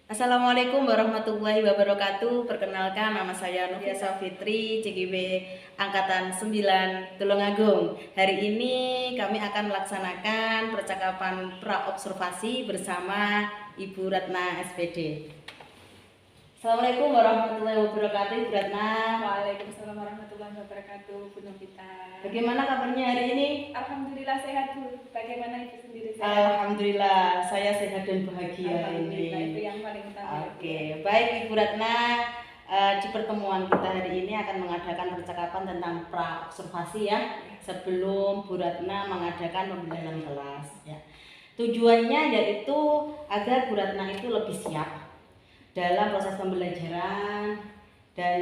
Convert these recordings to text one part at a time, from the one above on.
Assalamualaikum warahmatullahi wabarakatuh. Perkenalkan, nama saya Nufisa Fitri, CGB Angkatan 9 Tulungagung. Hari ini kami akan melaksanakan percakapan pra-observasi bersama Ibu Ratna SPD. Assalamualaikum warahmatullahi wabarakatuh, Ibu Ratna. Waalaikumsalam warahmatullahi wabarakatuh, Bu Novita. Bagaimana kabarnya hari ini? Alhamdulillah sehat, Bu. Bagaimana Ibu sendiri sehat? Alhamdulillah, saya sehat dan bahagia Alhamdulillah, ini. itu yang paling utama. Oke, baik Ibu Ratna. Di pertemuan kita hari ini akan mengadakan percakapan tentang pra-observasi ya, sebelum Bu Ratna mengadakan pembelajaran kelas ya. Tujuannya yaitu agar Bu Ratna itu lebih siap dalam proses pembelajaran, dan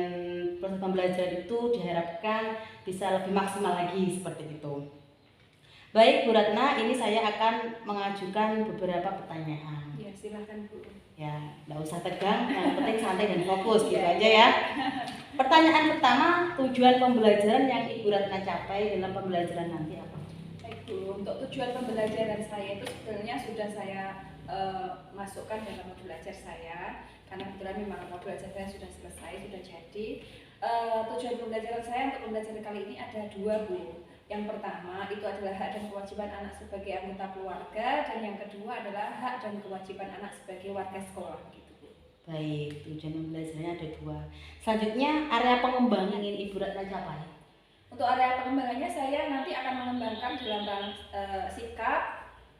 proses pembelajaran itu diharapkan bisa lebih maksimal lagi seperti itu. Baik Bu Ratna, ini saya akan mengajukan beberapa pertanyaan. Ya, silakan Bu. Ya, nggak usah tegang, yang penting santai dan fokus gitu aja ya. Pertanyaan pertama, tujuan pembelajaran yang Ibu Ratna capai dalam pembelajaran nanti apa? Baik Bu, untuk tujuan pembelajaran saya itu sebenarnya sudah saya masukkan dalam modul ajar saya, karena kebetulan memang modul ajar saya sudah selesai, sudah jadi. Tujuan pembelajaran saya untuk pembelajaran kali ini ada dua Bu. Yang pertama itu adalah hak dan kewajiban anak sebagai anggota keluarga, dan yang kedua adalah hak dan kewajiban anak sebagai warga sekolah gitu Bu. Baik, tujuan pembelajarannya ada dua. Selanjutnya, area pengembangan yang ingin Ibu Ratna capai. Untuk area pengembangannya saya nanti akan mengembangkan dalam sikap,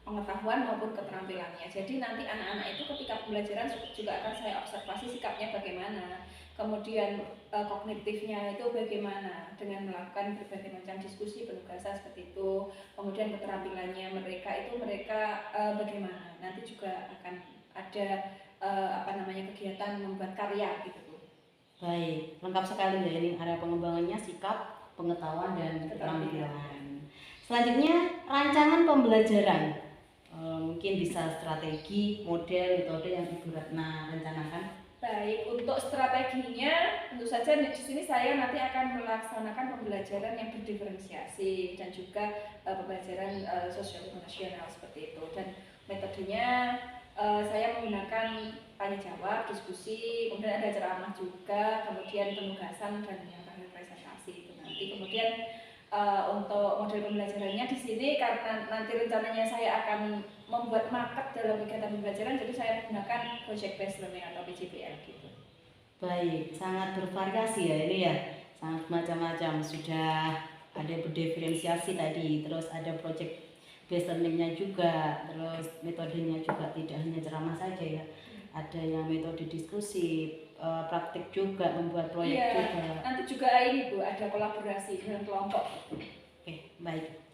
pengetahuan maupun keterampilannya. Jadi nanti anak-anak itu ketika pembelajaran juga akan saya observasi sikapnya bagaimana, kemudian kognitifnya itu bagaimana dengan melakukan berbagai macam diskusi, penugasan seperti itu. Kemudian keterampilannya mereka bagaimana. Nanti juga akan ada kegiatan membuat karya gitu Bu. Baik, lengkap sekali ya, ini area pengembangannya sikap, pengetahuan dan keterampilan. Selanjutnya, rancangan pembelajaran. Mungkin bisa strategi, model, metode yang Ibu Ratna rencanakan. Baik, untuk strateginya tentu saja di sini saya nanti akan melaksanakan pembelajaran yang berdiferensiasi dan juga pembelajaran sosial emosional seperti itu. Dan metodenya saya menggunakan tanya jawab, diskusi, kemudian ada ceramah juga, kemudian penugasan dan yang terakhir presentasi itu nanti. Kemudian untuk model pembelajarannya di sini karena nanti rencananya saya akan membuat market dalam kegiatan pembelajaran, jadi saya menggunakan project based learning atau PJBL gitu. Baik, sangat bervariasi ya ini ya, sangat macam-macam. Sudah ada berdiferensiasi tadi, terus ada project based learningnya juga, terus metodenya juga tidak hanya ceramah saja ya, ada yang metode diskusi, praktik juga, membuat proyek juga. Nanti juga ini Bu, ada kolaborasi dengan kelompok. Oke, baik.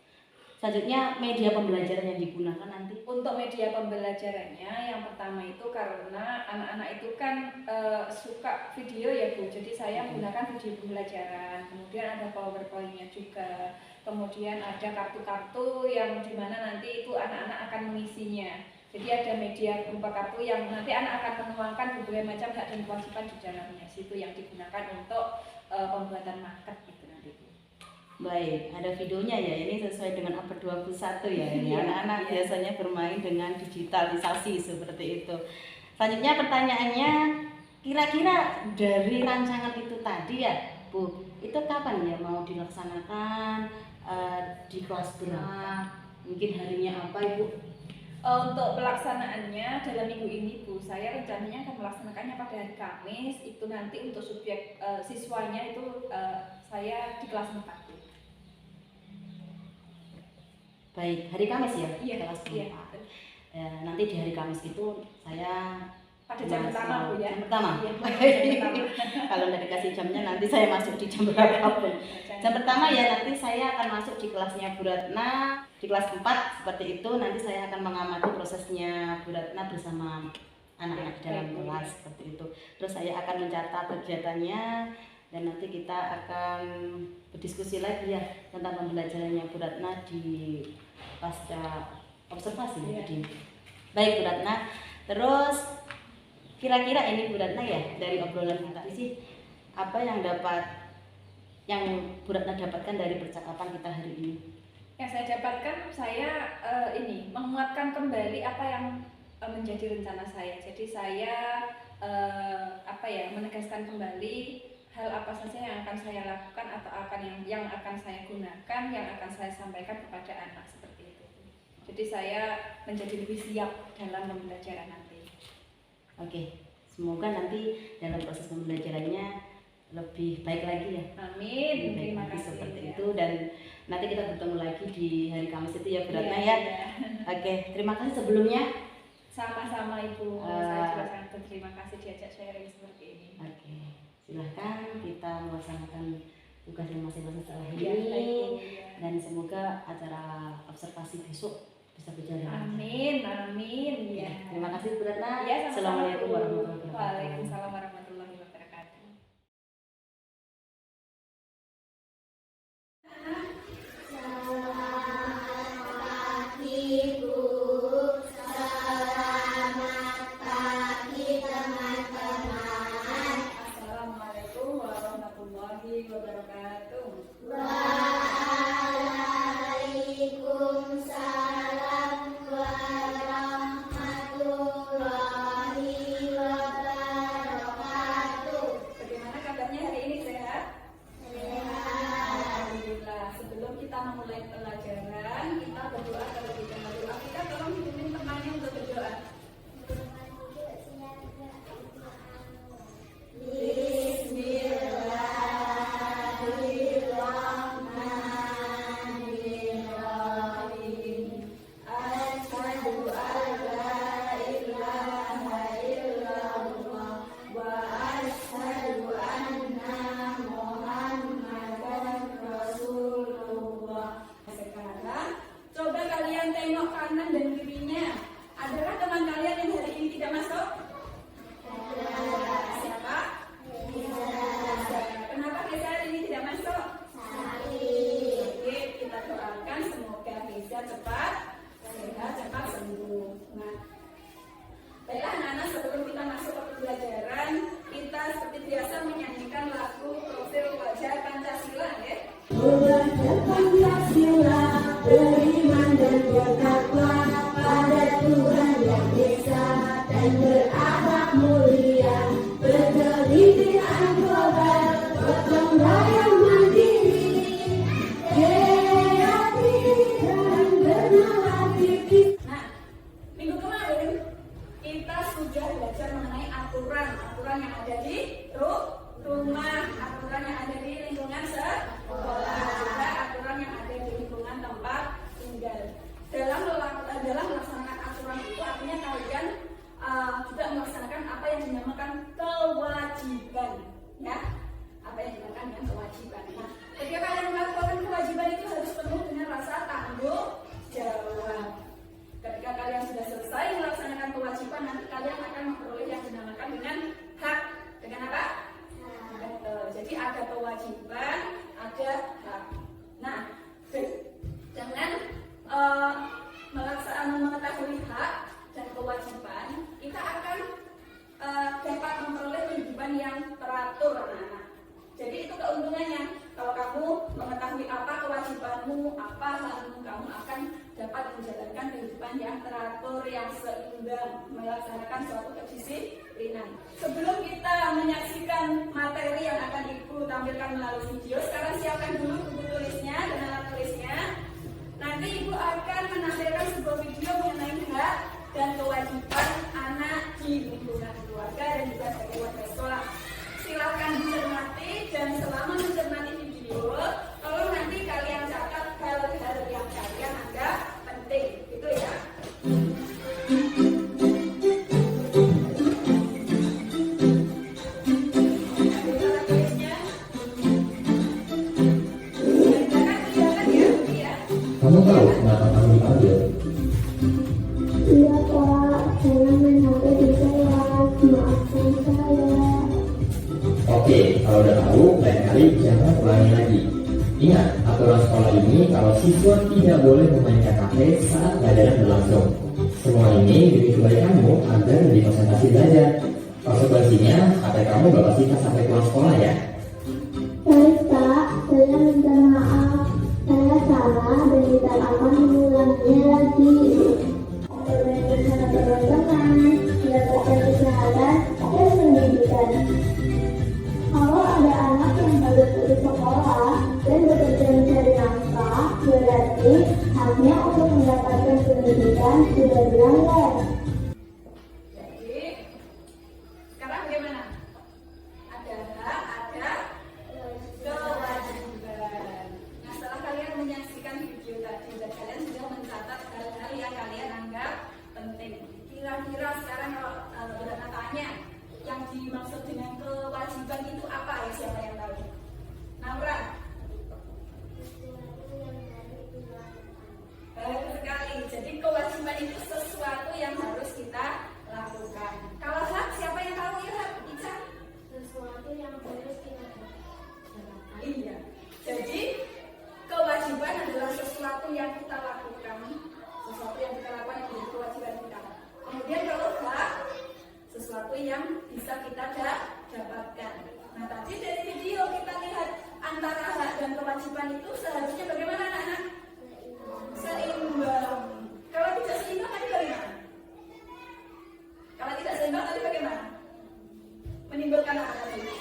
Selanjutnya, media pembelajaran yang digunakan nanti. Untuk media pembelajarannya yang pertama itu karena anak-anak itu kan suka video ya Bu, jadi saya menggunakan video pembelajaran. Kemudian ada PowerPoint-nya juga, kemudian ada kartu-kartu yang dimana nanti itu anak-anak akan mengisinya. Jadi ada media berupa kartu yang nanti anak akan menuangkan berbagai macam hak dan kewajiban di dalamnya. Situ yang digunakan untuk pembuatan market gitu nanti. Baik, ada videonya ya, ini sesuai dengan abad 21 ya. Ini anak-anak biasanya bermain dengan digitalisasi seperti itu. Selanjutnya pertanyaannya, kira-kira dari rancangan itu tadi ya Bu, itu kapan ya mau dilaksanakan, di kelas berapa, mungkin harinya apa Ibu? Untuk pelaksanaannya dalam minggu ini Bu, saya rencananya akan melaksanakannya pada hari Kamis. Itu nanti untuk subjek siswanya itu saya di kelas 4 Bu. Baik, hari Kamis ya? Iya, kelas 4. Iya. Nanti di hari Kamis itu saya pada jam pertama Bu ya. Jam pertama. Iya, jam pertama. Kalau nggak dikasih jamnya nanti saya masuk di jam berapapun. Jam pertama ya, nanti saya akan masuk di kelasnya Bu Ratna di kelas 4 seperti itu. Nanti saya akan mengamati prosesnya Bu Ratna bersama anak-anak di dalam kelas seperti itu. Terus saya akan mencatat kegiatannya dan nanti kita akan berdiskusi lagi ya tentang pembelajarannya Bu Ratna di pasca observasi ya. Baik Bu Ratna, terus kira-kira ini Bu Ratna ya, dari obrolan kita sih, apa yang Bu Ratna dapatkan dari percakapan kita hari ini? Yang saya dapatkan, saya ini menguatkan kembali apa yang menjadi rencana saya. Jadi saya menegaskan kembali hal apa saja yang akan saya lakukan atau yang akan saya gunakan, yang akan saya sampaikan kepada anak seperti itu. Jadi saya menjadi lebih siap dalam pembelajaran nanti. Oke, semoga nanti dalam proses pembelajarannya lebih baik lagi ya. Amin. Terima kasih seperti ya. itu, dan nanti kita bertemu lagi di hari Kamis itu ya Bu Ratna ya. Oke, terima kasih sebelumnya. Sama-sama Ibu. Saya juga sangat berterima kasih diajak sharing seperti ini. Oke, silahkan kita melaksanakan tugasnya masing-masing setelah Ya, ini, dan semoga acara observasi besok bisa berjalan. Amin, amin. Ya. Terima kasih Bu Ratna. Ya, Assalamualaikum warahmatullahi wabarakatuh. Waalaikumsalam warahmatullahi wabarakatuh. Assalamualaikum warahmatullahi wabarakatuh. Waalaikumsalam warahmatullahi wabarakatuh. Bagaimana kabarnya hari ini, sehat? Alhamdulillah. Sebelum kita memulai pelajaran, kita berdoa terlebih dahulu. Kita tolong hubungin temannya untuk berdoa. Bismillahirrahmanirrahim. Asyhadu an la ilaha illallah wa asyhadu anna Muhammadan Rasulullah. Sekarang coba kalian tengok kanan dan kirinya. Adakah teman kalian yang hari ini tidak masuk? Siapa? Kenapa Reza hari ini tidak masuk? Oke, kita doakan semoga Reza cepat sehat, cepat sembuh. Nah, baiklah anak-anak, sebelum kita masuk ke pembelajaran, kita seperti biasa menyanyikan lagu Profil Wajah Pancasila ya. Wajah Pancasila, beriman dan bertakwa pada Tuhan yang Esa dan berakhlak mulia, berkelindihan global, gotong royong mandiri, kreatif dan bernalar kritis. Nah, minggu kemarin kita sudah belajar mengenai aturan yang ada di rumah, aturan yang ada di lingkungan sekolah, juga aturan yang ada di lingkungan tempat tinggal. Dalam melaksanakan aturan itu artinya kalian juga melaksanakan apa yang dinamakan kewajiban, ya. Apa yang dinamakan dengan kewajiban. Nah, ketika kalian melakukan kewajiban itu harus penuh dengan rasa tanggung jawab. Ketika kalian sudah selesai melaksanakan kewajiban, nanti kalian akan memperoleh yang dinamakan dengan hak. Dengan apa? Betul. Jadi ada kewajiban, ada hak. Nah, dengan mengetahui hak dan kewajiban, kita akan dapat memperoleh kehidupan yang teratur, anak-anak. Jadi itu keuntungannya. Kalau kamu mengetahui apa kewajibanmu, apa hakmu, kamu akan dapat menjalankan kehidupan yang teratur, yang seimbang, melaksanakan suatu kedisiplinan. Sebelum kita menyaksikan materi yang akan Ibu tampilkan melalui video, sekarang siapkan dulu buku tulisnya dan alat tulisnya. Nanti Ibu akan menampilkan sebuah video mengenai hak dan kewajiban anak di lingkungan keluarga dan juga sebagai warga sekolah. Silakan dicermati, dan selama mencermati video, tolong nanti kalian catat hal-hal yang kalian anggap penting, gitu ya. Kamu tahu kenapa kamu dipanggil? Iya Pak, saya main HP di kelas, maafkan saya. Oke, kalau udah tahu, lain kali jangan ulangi lagi. Ingat, aturan sekolah ini kalau siswa tidak boleh memainkan HP saat pelajaran berlangsung. Semua ini demi kebaikanmu agar lebih konsentrasi belajar. Konsekuensinya, HP kamu bakal sita sampai pulang sekolah ya. Baik Pak, saya minta maaf. Saya salah dan tidak akan mengulanginya lagi. Oleh karena teman-teman, Tapi haknya untuk mendapatkan pendidikan sudah dilanggar. Jadi sekarang bagaimana? Ada hak, ada kewajiban. Nah, setelah kalian menyaksikan video tadi dan kalian sudah mencatat hal-hal yang kalian anggap penting. Kira-kira sekarang kalau Buratna tanya, yang dimaksud dengan kewajiban itu apa ya? Siapa yang tahu? Naura? Bagus sekali. Jadi kewajiban itu sesuatu yang harus kita lakukan. Kalau hak, siapa yang tahu ya hak? Ica? Sesuatu yang harus kita lakukan. Iya. Jadi kewajiban adalah sesuatu yang kita lakukan. Sesuatu yang kita lakukan itu kewajiban kita. Kemudian kalau hak, sesuatu yang bisa kita dapatkan. Nah, tadi dari video kita lihat antara hak dan kewajiban itu seharusnya bagaimana anak-anak? Seimbang. Kalau tidak seimbang tadi bagaimana? Kalau tidak seimbang tadi bagaimana? Menimbulkan apa tadi?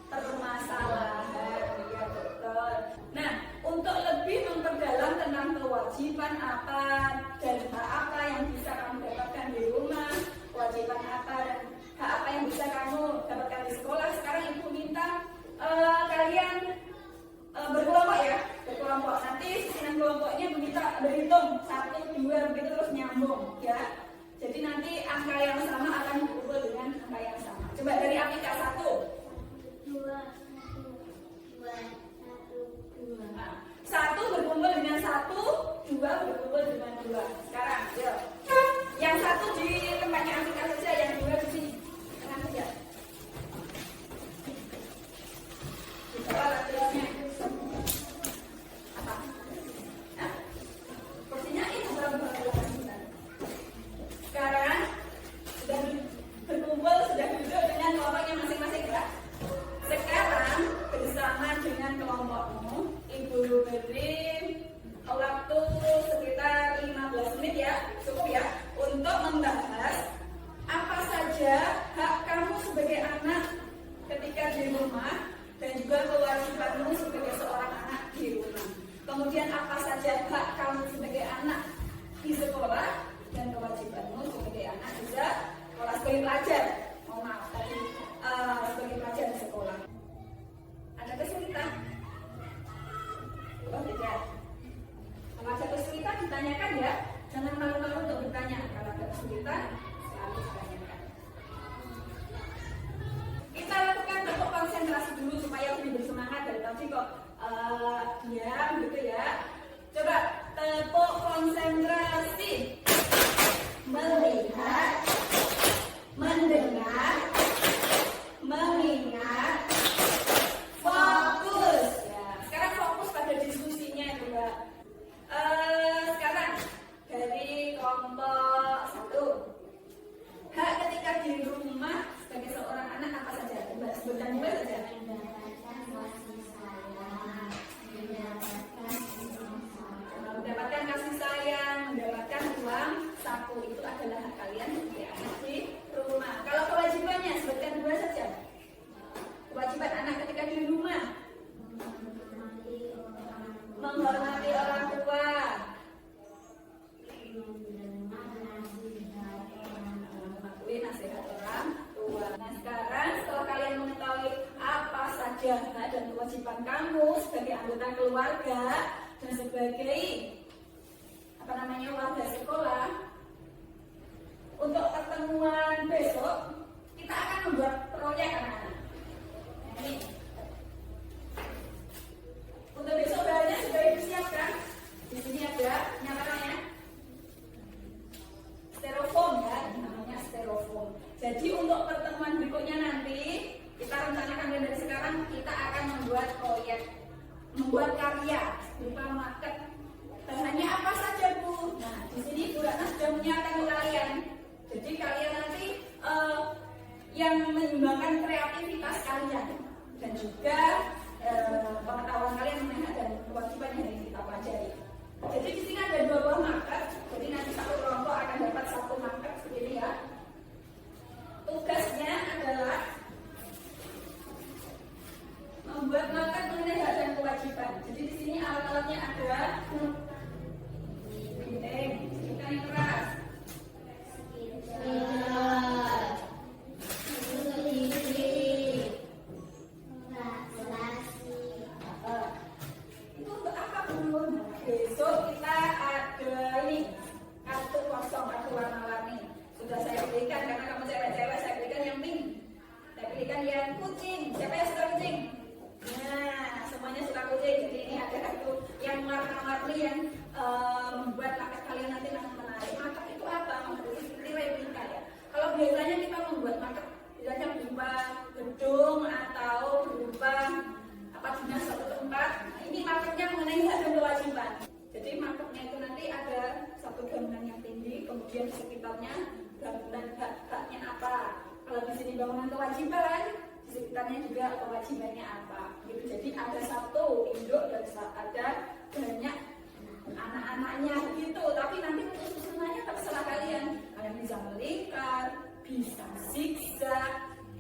Permasalahan. Ya, betul. Nah, untuk lebih memperdalam tentang kewajiban apa dan hak apa yang bisa kamu dapatkan di rumah, kewajiban apa dan hak apa yang bisa kamu dapatkan di sekolah, sekarang Ibu minta kalian berkelompok ya, berkelompok. Nanti susunan kelompoknya kita berhitung 1, 2 begitu terus nyambung ya. Jadi nanti angka yang sama akan berkumpul dengan angka yang sama. Coba dari Apika 1. 1 berkumpul dengan 1, 2 berkumpul dengan 2. Sekarang, yuk. Yang 1 di tempatnya Apika saja, yang 2 di sini. Tengah saja. Coba latihannya. Apa? Hah? Kursinya itu berapa? Sekarang sudah berkumpul, sudah duduk dengan kelompoknya masing-masing ya. Sekarang bersama dengan kelompokmu, Ibu beri waktu sekitar 15 menit ya, cukup ya, untuk membahas apa saja hak kamu sebagai anak ketika di rumah dan juga kewajibanmu sebagai seorang anak di rumah. Kemudian apa saja hak kamu sebagai anak di sekolah dan kewajibanmu sebagai anak di sekolah sebagai pelajar. Mohon maaf tadi sebagai pelajar di sekolah. Ada kesulitan? Oh tidak. Kalau ada kesulitan ditanyakan ya. Jangan malu-malu untuk bertanya. Kalau ada kesulitan selalu ditanyakan. Kita lakukan bentuk konsentrasi dulu supaya lebih bersemangat dari tadi kok diam gitu ya. Coba tepuk konsentrasi. Melihat, mendengar, mengingat, fokus. Ya, sekarang fokus pada diskusinya coba. Sekarang dari kelompok 1. Hak ketika di rumah sebagai seorang anak apa saja? Coba sebutkan dua saja. Mendapatkan kasih sayang, mendapatkan uang saku, itu adalah hak kalian sebagai anak di rumah. Kalau kewajibannya sebutkan dua saja. Kewajiban anak ketika di rumah: menghormati orang tua, mematuhi nasihat orang tua. Nah, sekarang setelah kalian mengetahui apa saja hak dan kewajiban kamu sebagai anggota keluarga dan sebagai warga sekolah, untuk pertemuan besok kita akan membuat proyek anak-anak. Nah, ini untuk besok bahannya sudah disiapkan. Di sini ada nyatakannya styrofoam ya, namanya styrofoam. Jadi untuk pertemuan berikutnya nanti kita rencanakan dari sekarang kita akan membuat proyek, membuat karya berupa market. Bahannya apa saja Bu? Nah di sini Bu Ratna sudah menyiapkan untuk kalian. Jadi kalian nanti yang menyumbangkan kreativitas kalian dan juga pengetahuan kalian mengenai dan kewajiban yang kita pelajari. Jadi di sini ada 2 buah marker. Jadi nanti satu kelompok akan dapat 1 marker seperti ini ya. Tugasnya adalah membuat marker mengenai hak dan kewajiban. Jadi di sini alat alatnya ada gunting, gunting yang keras. Itu untuk apa Bu? Besok kita ada ini kartu kosong, kartu warna-warni. Sudah saya berikan karena kamu cewek-cewek, saya berikan yang pink. Saya berikan yang kucing. Siapa yang suka kucing? Nah, semuanya suka kucing. Jadi ini ada kartu yang warna-warni yang membuat market kalian nanti menarik. Market itu apa? Market itu seperti replika ya. Kalau biasanya kita membuat market biasanya berupa gedung atau berupa apa dinas satu tempat. Nah, ini marketnya mengenai hak dan kewajiban. Jadi marketnya itu nanti ada satu bangunan yang tinggi, kemudian di sekitarnya bangunan hak-haknya apa. Kalau di sini bangunan kewajiban, di sekitarnya juga kewajibannya apa. Gitu. Jadi ada satu induk dan ada banyak anak-anaknya gitu. Tapi nanti untuk susunannya terserah kalian. Kalian bisa melingkar, bisa zigzag,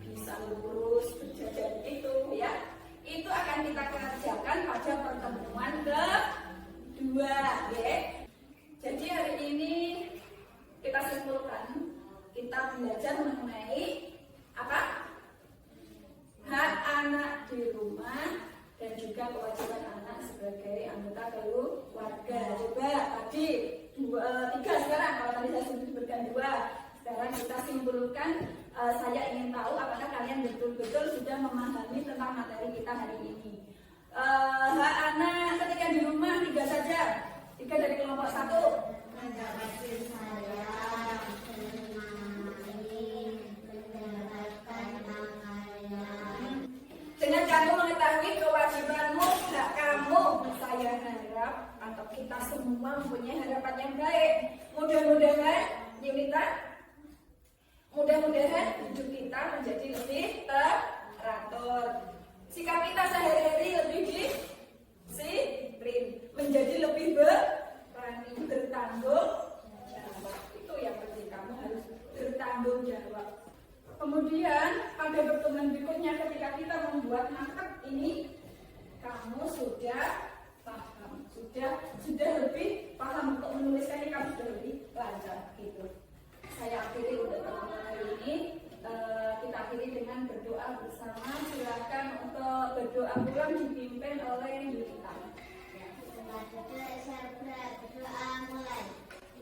bisa lurus, berjajar itu ya. Itu akan kita kerjakan pada pertemuan kedua, ya. Jadi hari ini kita simpulkan, kita belajar mengenai apa? Hak anak di rumah dan juga kewajiban anak sebagai anggota keluarga. Coba tadi 3 sekarang, kalau tadi saya sebutkan 2. Sekarang kita simpulkan, saya ingin tahu apakah kalian betul-betul sudah memahami tentang materi kita hari ini. Hak anak ketika di rumah 3 saja. 3 dari kelompok 1. Dengan kamu mengetahui kewajibanmu, hak kamu, saya harap atau kita semua mempunyai harapan yang baik. Mudah-mudahan, Yunita, mudah-mudahan hidup kita menjadi lebih teratur. Sikap kita sehari-hari lebih disiplin, menjadi lebih berani, bertanggung jawab. Itu yang penting, kamu harus bertanggung jawab. Kemudian pada pertemuan berikutnya ketika kita membuat market ini, kamu sudah paham, sudah lebih paham untuk menuliskannya, kamu sudah lebih lancar gitu. Saya akhiri untuk pertemuan hari ini. Kita akhiri dengan berdoa bersama. Silakan untuk berdoa pulang dipimpin oleh Yunita. Berdoa mulai.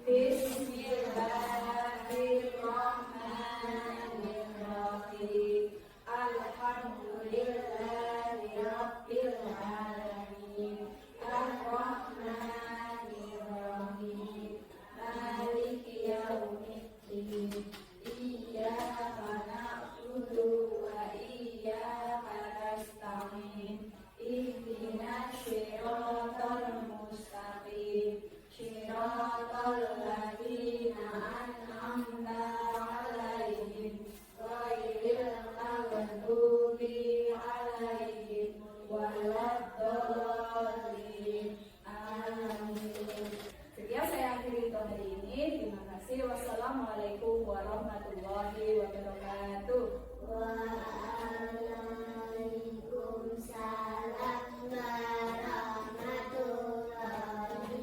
Bismillahirrahmanirrahim. Alhamdulillahirabbil alamin. Ar-Rahmanir-Rahim. Maliki yaumiddin. Iyyaka na'budu wa iyyaka nasta'in. Ihdinas siratal mustaqim. Siratal ladzina an'amta 'alaihim ghairil maghdubi 'alaihim waladdallin. Amin. Sekian saya akhiri untuk hari ini. Terima kasih. Wassalamualaikum warahmatullahi wabarakatuh. Waalaikumsalam warahmatullahi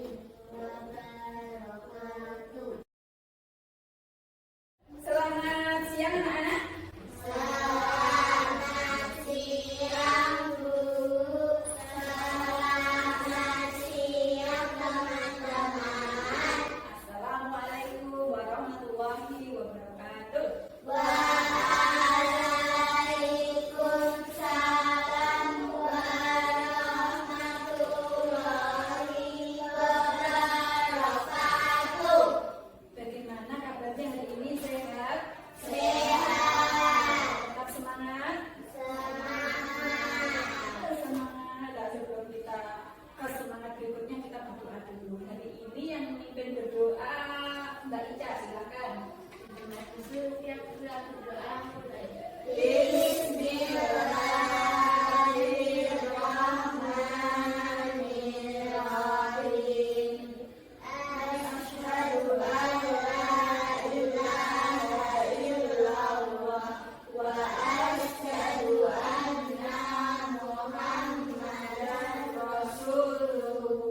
wabarakatuh. Selamat siang anak-anak. Selamat siang Bu. Selamat siang teman-teman. Assalamualaikum warahmatullahi wabarakatuh. Waalaikumsalam warahmatullahi wabarakatuh. Bagaimana kabarnya hari ini? Sehat? Sehat. Tetap semangat? Semangat. Semangat. Sebelum kita ke semangat berikutnya, kita berdoa dulu. Hari ini yang memimpin berdoa Mbak Ica, silakan. Setiap berdoa mulai. Bismillahirrahmanirrahim. Asyhadu an la ilaha illallah wa asyhadu anna Muhammadan rasulullah.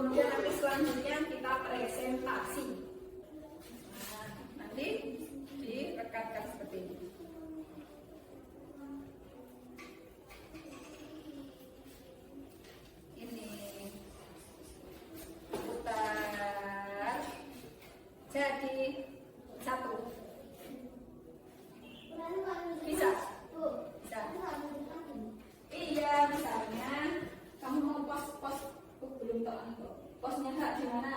kemudian nanti selanjutnya kita presentasi. Nah, nanti direkatkan seperti ini. Ini putar jadi satu. Bisa? Bisa. Iya, misalnya kamu mau pos belum tahu posnya hak di mana?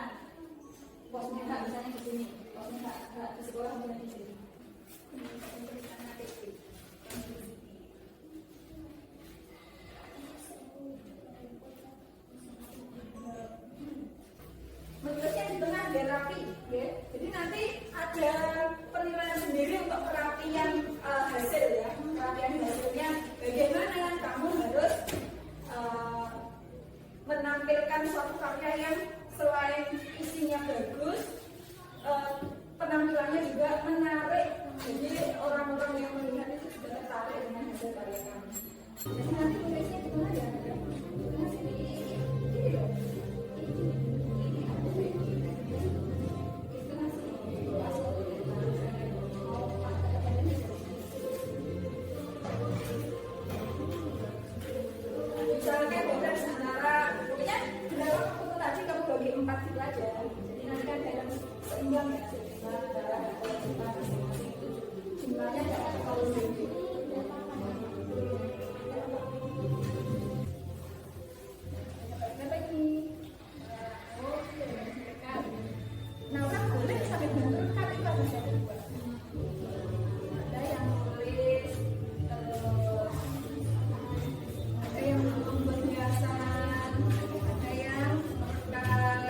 Posnya hak misalnya di sini. Posnya hak di sekolah misalnya di sini. Menulisnya di tengah biar rapi, ya. Jadi nanti ada penilaian sendiri untuk perapian hasil, ya. Perapian hasilnya bagaimana kamu harus menampilkan suatu karya yang selain isinya bagus, penampilannya juga menarik. Jadi orang-orang yang melihat itu juga tertarik dengan hasil karya kamu. Jadi nanti tulisnya di mana ya? Misalnya konteks antara, pokoknya dalam waktu tadi kamu bagi 4 gitu aja. Jadi nanti kan dalam seimbang ya, antara jumlahnya tidak terlalu tinggi. Apa ini? Nah, kan boleh sampai benturkan itu ada satu dua. Ada yang tulis, ada yang membuat hiasan, ada yang merekam.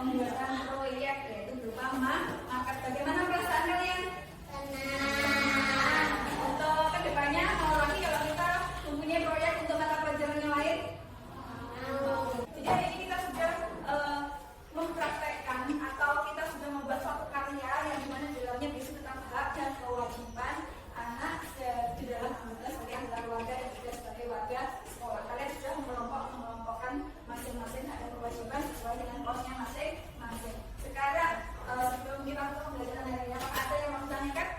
pembuatan proyek yaitu berupa market. Bagaimana perasaan kalian? Tenang. Untuk kedepannya mau lagi kalau kita mempunyai proyek untuk mata pelajaran yang lain? Jadi hari ini kita sudah mempraktekkan atau kita sudah membuat suatu karya yang dimana di dalamnya berisi tentang hak dan kewajiban anak di dalam anggota sebagai anggota keluarga dan juga sebagai warga sekolah. Kalian sudah mengelompokkan masing-masing hak dan kewajiban sesuai dengan posnya masing-masing. Sekarang sebelum kita masuk pembelajaran hari ini, apakah ada yang mau ditanyakan?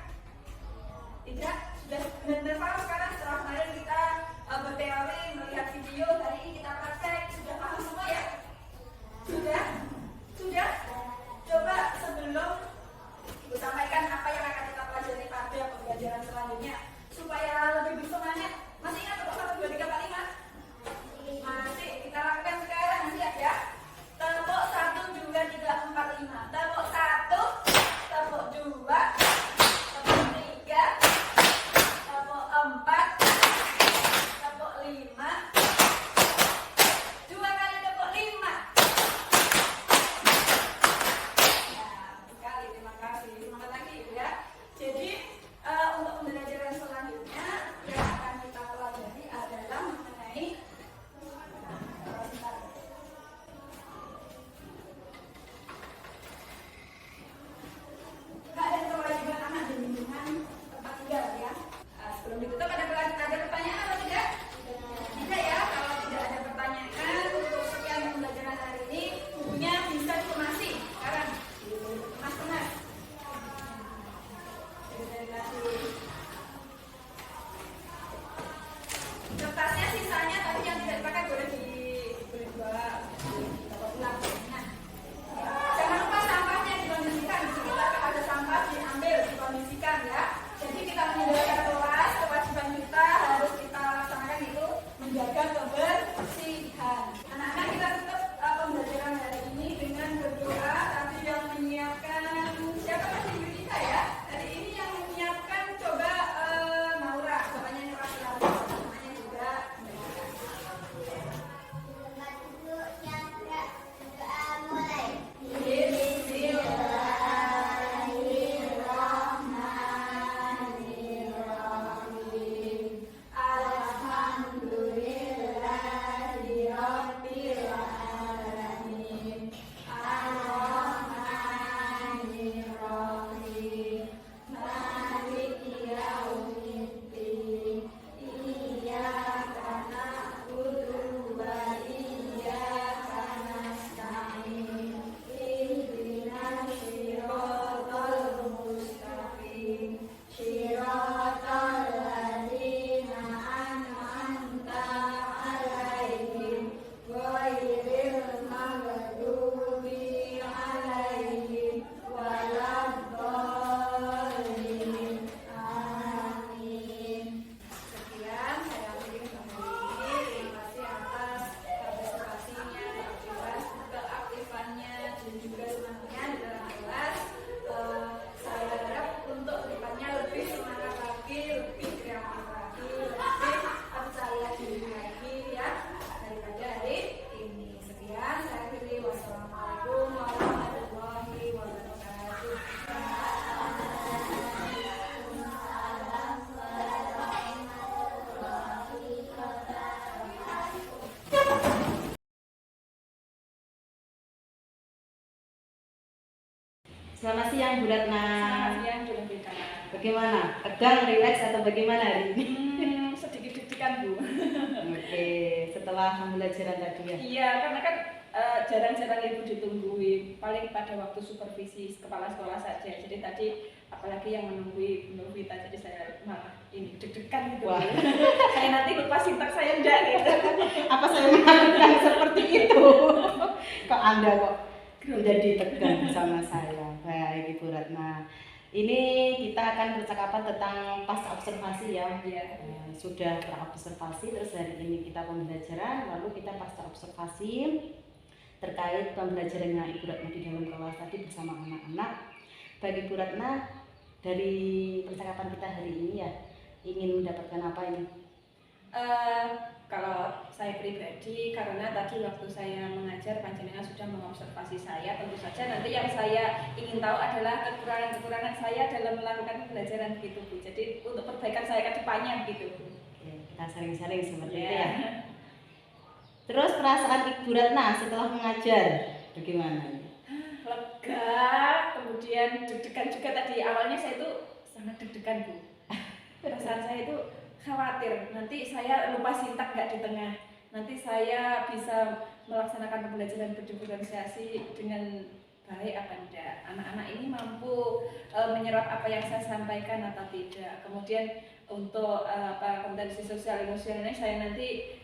Tidak? Sudah benar-benar paham sekarang setelah kemarin kita berteori, melihat video, hari ini kita praktek. Sudah paham semua ya? Sudah? Sudah? Coba sebelum Ibu sampaikan apa yang akan kita pelajari pada pembelajaran selanjutnya supaya lebih bersemangat. Masih ingat untuk 1, 2, 3, 4, 5? Masih. Kita lakukan sekarang. Siap ya? Tepuk 1, 2, 3, 4, 5. Tepuk 1, tepuk 2, tepuk 3, tepuk 4, tepuk 5. 2 kali tepuk 5. Sekali, terima kasih. Semangat lagi ya. Jadi untuk pembelajaran selanjutnya yang akan kita pelajari adalah mengenai hak dan kewajiban anak di lingkungan tempat tinggal ya. Sebelum ditutup ada pertanyaan atau tidak? Tidak ya. Kalau tidak ada pertanyaan untuk sekian pembelajaran hari ini, bukunya bisa dikemasi sekarang. Mas. Kertasnya sisanya tadi yang tidak dipakai boleh dibawa pulang. Nah, jangan lupa sampahnya dikondisikan. Di sekitar ada sampah diambil, dikondisikan ya. Jadi kita menyediakan kelas, kewajiban kita harus kita laksanakan itu menjaga kebersihan. Anak-anak kita tutup pembelajaran hari ini dengan berdoa. Tadi yang menyiapkan siapa pasti kita ya. Hari ini yang menyiapkan coba Maura, bapaknya nyerah selalu, namanya juga. Selamat siang Bu Ratna. Selamat siang, Julita. Bagaimana? Tegang, rileks atau bagaimana hari ini? Sedikit deg-degan Bu. Oke, setelah pembelajaran tadi ya. Iya, karena kan jarang-jarang Ibu ditungguin, paling pada waktu supervisi kepala sekolah saja. Jadi tadi apalagi yang menunggui Bu Vita, jadi saya malah ini deg-degan gitu. Wah. Saya nanti lupa sintaks saya enggak gitu. Apa saya melakukan seperti itu? Kok Anda kok menjadi tegang sama saya? Baik Ibu Ratna. Ini kita akan percakapan tentang pasca observasi ya. Sudah terobservasi, terus hari ini kita pembelajaran, lalu kita pasca observasi terkait pembelajarannya Ibu Ratna di dalam kelas tadi bersama anak-anak. Bagi Ibu Ratna, dari percakapan kita hari ini ya, ingin mendapatkan apa ini? Kalau saya pribadi, karena tadi waktu saya mengajar panjenengan sudah mengobservasi saya, tentu saja nanti yang saya ingin tahu adalah kekurangan-kekurangan saya dalam melakukan pembelajaran gitu Bu. Jadi untuk perbaikan saya ke depannya gitu Bu. Kita sering-sering seperti itu Ya. ya. Terus perasaan Ibu Ratna setelah mengajar bagaimana? Lega, kemudian deg-degan juga tadi. Awalnya saya itu sangat deg-degan Bu. Perasaan saya itu khawatir nanti saya lupa sintak nggak di tengah, nanti saya bisa melaksanakan pembelajaran berdiferensiasi dengan baik apa tidak, anak-anak ini mampu menyerap apa yang saya sampaikan atau tidak. Kemudian untuk kompetensi sosial emosionalnya saya nanti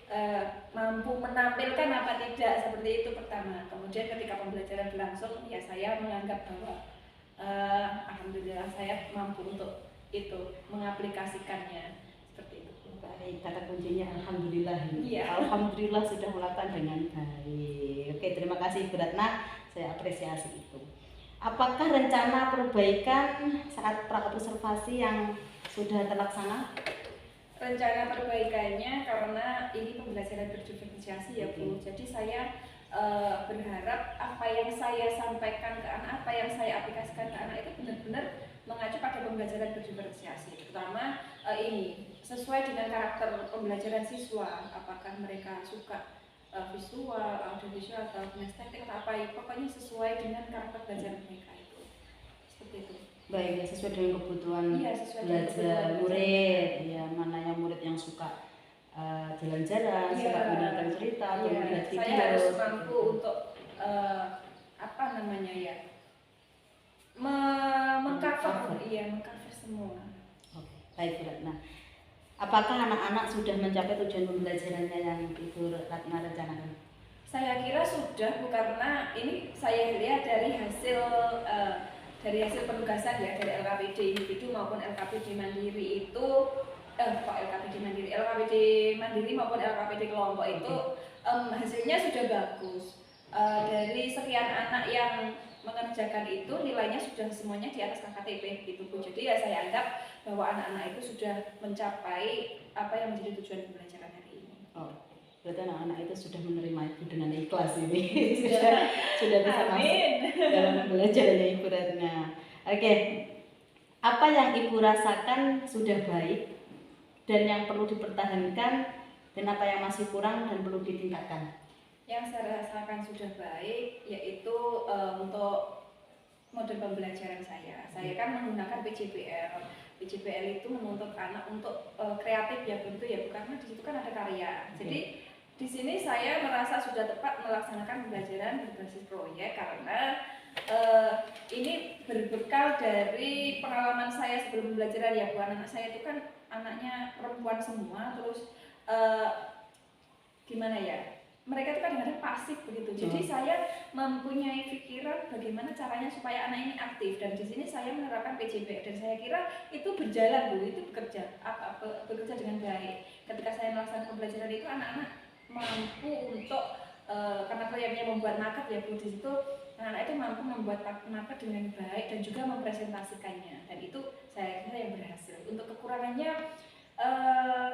mampu menampilkan apa tidak, seperti itu pertama. Kemudian ketika pembelajaran berlangsung ya saya menganggap bahwa alhamdulillah saya mampu untuk itu mengaplikasikannya, seperti itu. Baik, kata kuncinya alhamdulillah. Iya. Alhamdulillah sudah melakukan dengan baik. Oke, terima kasih Ibu Ratna, saya apresiasi itu. Apakah rencana perbaikan saat praobservasi yang sudah terlaksana? Rencana perbaikannya karena ini pembelajaran berdiferensiasi ya Bu. Jadi saya berharap apa yang saya sampaikan ke anak, apa yang saya aplikasikan ke anak itu benar-benar mengacu pada pembelajaran berdiferensiasi, terutama ini sesuai dengan karakter pembelajaran siswa, apakah mereka suka visual, audiovisual atau kinestetik atau apa, pokoknya sesuai dengan karakter belajar mereka itu, seperti itu. Baik, ya, sesuai dengan kebutuhan Iya, sesuai dengan belajar kebutuhan murid, ya mana yang murid yang suka jalan-jalan, Iya. suka mendengarkan cerita atau Iya, melihat video. saya harus mampu untuk apa namanya ya, mengcover, iya mengcover semua. Oke, baik Bu Ratna. Apakah anak-anak sudah mencapai tujuan pembelajarannya yang Ibu Ratna rencanakan? Saya kira sudah Bu, karena ini saya lihat dari hasil penugasan ya, dari LKPD individu maupun LKPD mandiri itu LKPD mandiri maupun LKPD kelompok itu hasilnya sudah bagus. Dari sekian anak yang mengerjakan itu nilainya sudah semuanya di atas KKTP gitu Bu. Jadi ya saya anggap bahwa anak-anak itu sudah mencapai apa yang menjadi tujuan pembelajaran hari ini. Oh, berarti anak-anak itu sudah menerima itu dengan ikhlas ini. sudah bisa masuk dalam pembelajarannya Ibu Ratna. Oke, apa yang Ibu rasakan sudah baik dan yang perlu dipertahankan, dan apa yang masih kurang dan perlu ditingkatkan? Yang saya rasakan sudah baik yaitu untuk model pembelajaran saya. Saya kan menggunakan PJBL. PJBL itu menuntut anak untuk kreatif ya begitu ya, karena di situ kan ada karya. Jadi di sini saya merasa sudah tepat melaksanakan pembelajaran berbasis proyek karena ini berbekal dari pengalaman saya sebelum pembelajaran ya Bu. Anak saya itu kan anaknya perempuan semua, terus gimana ya? Mereka itu kadang-kadang pasif begitu. Jadi saya mempunyai pikiran bagaimana caranya supaya anak ini aktif, dan di sini saya menerapkan PJB dan saya kira itu berjalan Bu, itu bekerja dengan baik. Ketika saya melaksanakan pembelajaran itu anak-anak mampu untuk karena proyeknya membuat market ya Bu, di situ anak-anak itu mampu membuat market dengan baik dan juga mempresentasikannya, dan itu saya kira yang berhasil. Untuk kekurangannya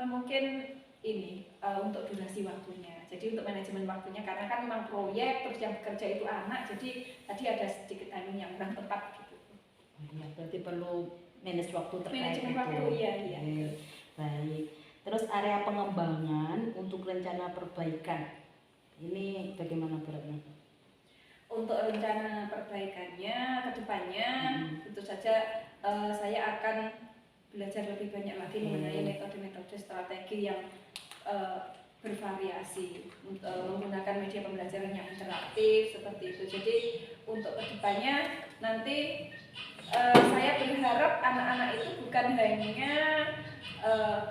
mungkin ini untuk durasi waktunya. Jadi untuk manajemen waktunya, karena kan memang proyek terus yang bekerja itu anak, jadi tadi ada sedikit timing yang kurang tepat gitu. Ya, berarti perlu manage waktu terkait Manajemen itu. waktu, iya. Baik. Terus area pengembangan untuk rencana perbaikan ini bagaimana Bu Ratna? Untuk rencana perbaikannya ke depannya tentu saja saya akan belajar lebih banyak lagi mengenai metode-metode strategi yang bervariasi, menggunakan media pembelajaran yang interaktif seperti itu. Jadi untuk kedepannya nanti saya berharap anak-anak itu bukan hanya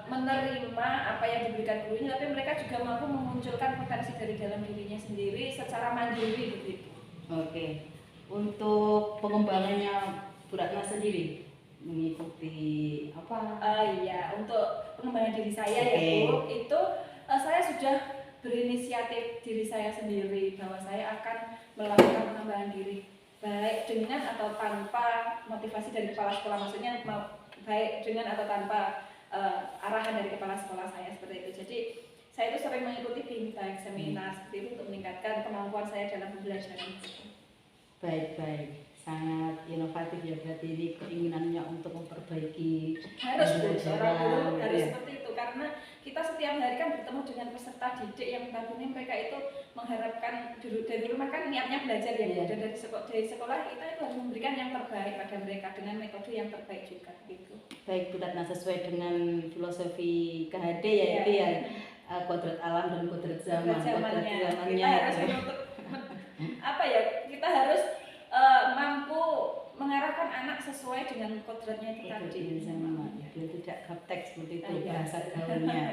menerima apa yang diberikan gurunya, tapi mereka juga mampu memunculkan potensi dari dalam dirinya sendiri secara mandiri begitu. Oke. Untuk pengembangannya Bu Ratna sendiri mengikuti apa? Iya, untuk pengembangan diri saya ya Bu, itu saya sudah berinisiatif diri saya sendiri bahwa saya akan melakukan pengembangan diri baik dengan atau tanpa motivasi dari kepala sekolah, maksudnya baik dengan atau tanpa arahan dari kepala sekolah saya seperti itu. Jadi saya itu sering mengikuti bimbingan seminar seperti itu untuk meningkatkan kemampuan saya dalam pembelajaran. Baik, sangat inovatif ya, berarti ini keinginannya untuk memperbaiki Harus Bu, seorang guru harus ya. seperti itu, karena kita setiap hari kan bertemu dengan peserta didik yang notabene mereka itu mengharapkan dari rumah kan niatnya belajar ya, Iya. dan dari sekolah kita itu harus memberikan yang terbaik pada mereka dengan metode yang terbaik juga gitu. Baik Bu Ratna, sesuai dengan filosofi KHD Iya. yaitu ya kodrat alam dan kodrat zaman. Kodrat Kita zamannya harus itu. menuntut apa ya? Kita harus mampu mengarahkan anak sesuai dengan kodratnya itu tadi. Biar tidak gaptek seperti itu Iya. bahasa gaulnya.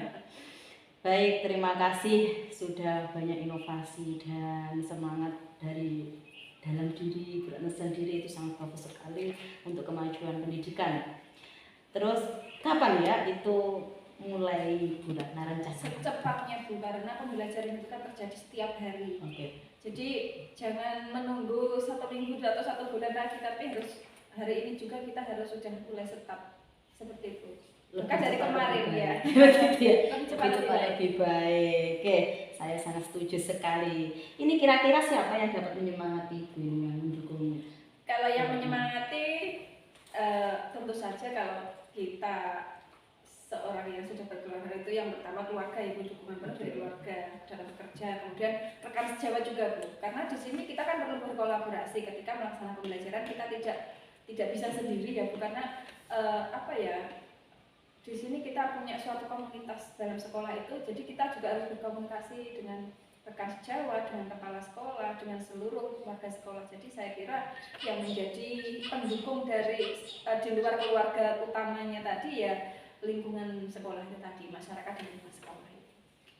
Baik, terima kasih sudah banyak inovasi dan semangat dari dalam diri Bu Ratna sendiri, itu sangat bagus sekali untuk kemajuan pendidikan. Terus kapan ya itu mulai Bu Ratna rencana? Secepatnya Bu, karena pembelajaran itu kan terjadi setiap hari. Oke. Jadi jangan menunggu 1 minggu atau 1 bulan lagi, tapi harus hari ini juga kita harus sudah mulai start seperti itu. Bahkan dari kemarin ya. Lebih cepat lebih baik. Oke, saya sangat setuju sekali. Ini kira-kira siapa yang dapat menyemangati Ibu ini, yang mendukung? Kalau yang menyemangati tentu saja kalau kita seorang yang sudah berkeluarga itu yang pertama keluarga, ibu, dukungan penuh dari keluarga dalam bekerja, kemudian rekan sejawat juga Bu, karena di sini kita kan perlu berkolaborasi ketika melaksanakan pembelajaran. Kita tidak bisa sendiri ya Bu, karena apa ya, di sini kita punya suatu komunitas dalam sekolah itu, jadi kita juga harus berkomunikasi dengan rekan sejawat, dengan kepala sekolah, dengan seluruh warga sekolah. Jadi saya kira yang menjadi pendukung dari di luar keluarga utamanya tadi ya lingkungan sekolahnya tadi, masyarakat di lingkungan sekolah itu.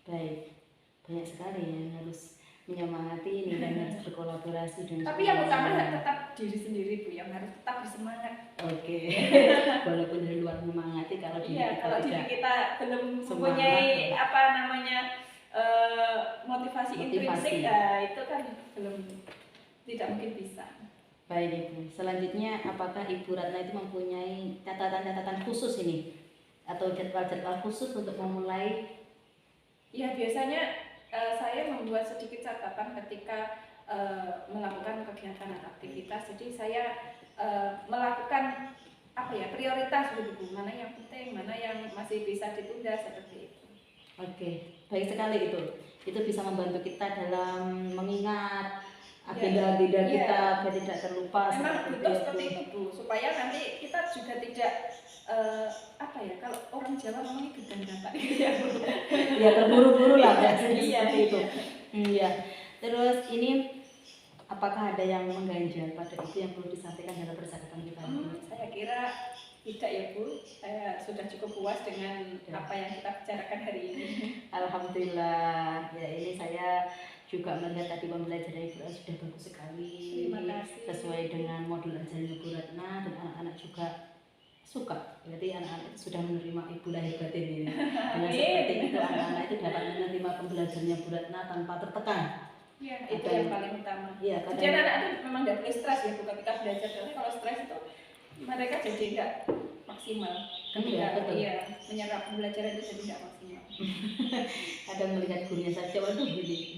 Baik, banyak sekali yang harus menyemangati ini dan harus berkolaborasi dengan. Tapi yang utama tetap diri sendiri Bu, yang harus tetap bersemangat. Oke. Walaupun dari luar menyemangati, kalau diri kita Kalau diri tidak kita belum semangat, mempunyai apa namanya motivasi intrinsik, itu kan tidak mungkin bisa. Baik Ibu. Selanjutnya, apakah Ibu Ratna itu mempunyai catatan-catatan khusus ini atau jadwal-jadwal khusus untuk memulai? Ya, biasanya saya membuat sedikit catatan ketika melakukan kegiatan dan aktivitas. Jadi saya melakukan apa ya, prioritas begitu, mana yang penting, mana yang masih bisa ditunda, seperti itu. Oke, baik sekali itu. Itu bisa membantu kita dalam mengingat agenda-agenda kita biar tidak terlupa. Memang butuh seperti itu Bu, supaya nanti kita juga tidak apa ya, kalau orang Jawa ngomongnya gedang-gedang ya Bu. Ya terburu-buru lah biasanya Iya, seperti itu. Iya. Terus ini apakah ada yang mengganjal pada itu yang perlu disampaikan dalam percakapan kita ini? Saya kira tidak ya Bu, saya sudah cukup puas dengan apa yang kita bicarakan hari ini. Alhamdulillah. Ya, ini saya juga melihat tadi pembelajaran Ibu Ratna sudah bagus sekali. Terima kasih. Sesuai dengan modul ajaran Ibu Ratna, dan anak-anak juga suka. Berarti anak-anak sudah menerima Ibu lahir batin ini. Dengan seperti itu anak-anak itu dapat menerima pembelajarannya Bu Ratna tanpa tertekan. Ya, itu yang paling utama. Iya, Jadi anak-anak itu memang tidak boleh stres ya Bu ketika belajar, karena kalau stres itu mereka jadi tidak maksimal. Iya, betul. Iya, menyerap pembelajaran itu jadi tidak maksimal. Kadang melihat gurunya saja, waduh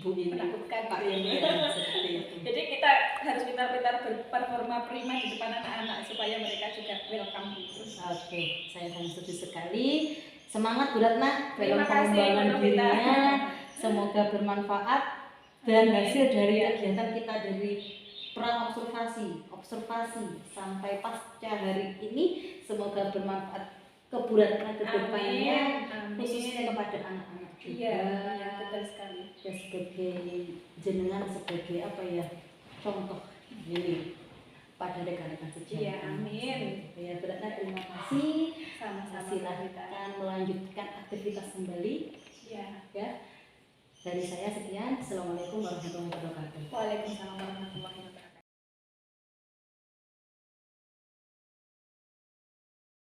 Bu ini Menakutkan. Pak ini ya, seperti itu. Jadi kita harus pintar-pintar berperforma prima di depan anak-anak supaya mereka juga welcome gitu. Oke, saya sangat setuju sekali. Semangat Bu Ratna dalam Terima kasih, pengembangan Bu dirinya. Novita. Semoga bermanfaat dan Amin. hasil dari Iya. kegiatan kita dari pra observasi sampai pasca hari ini, semoga bermanfaat ke Bu Ratna ke depannya, Amin. khususnya kepada anak-anak juga. Iya, ya, betul sekali. Ya, sebagai jenengan, sebagai apa ya, contoh ini pada rekan-rekan sejawat. Iya, amin. Ya, Bu Ratna, terima kasih. Sama-sama. Silahkan melanjutkan aktivitas kembali. Ya. Ya, dari saya sekian. Assalamualaikum warahmatullahi wabarakatuh. Waalaikumsalam warahmatullahi wabarakatuh.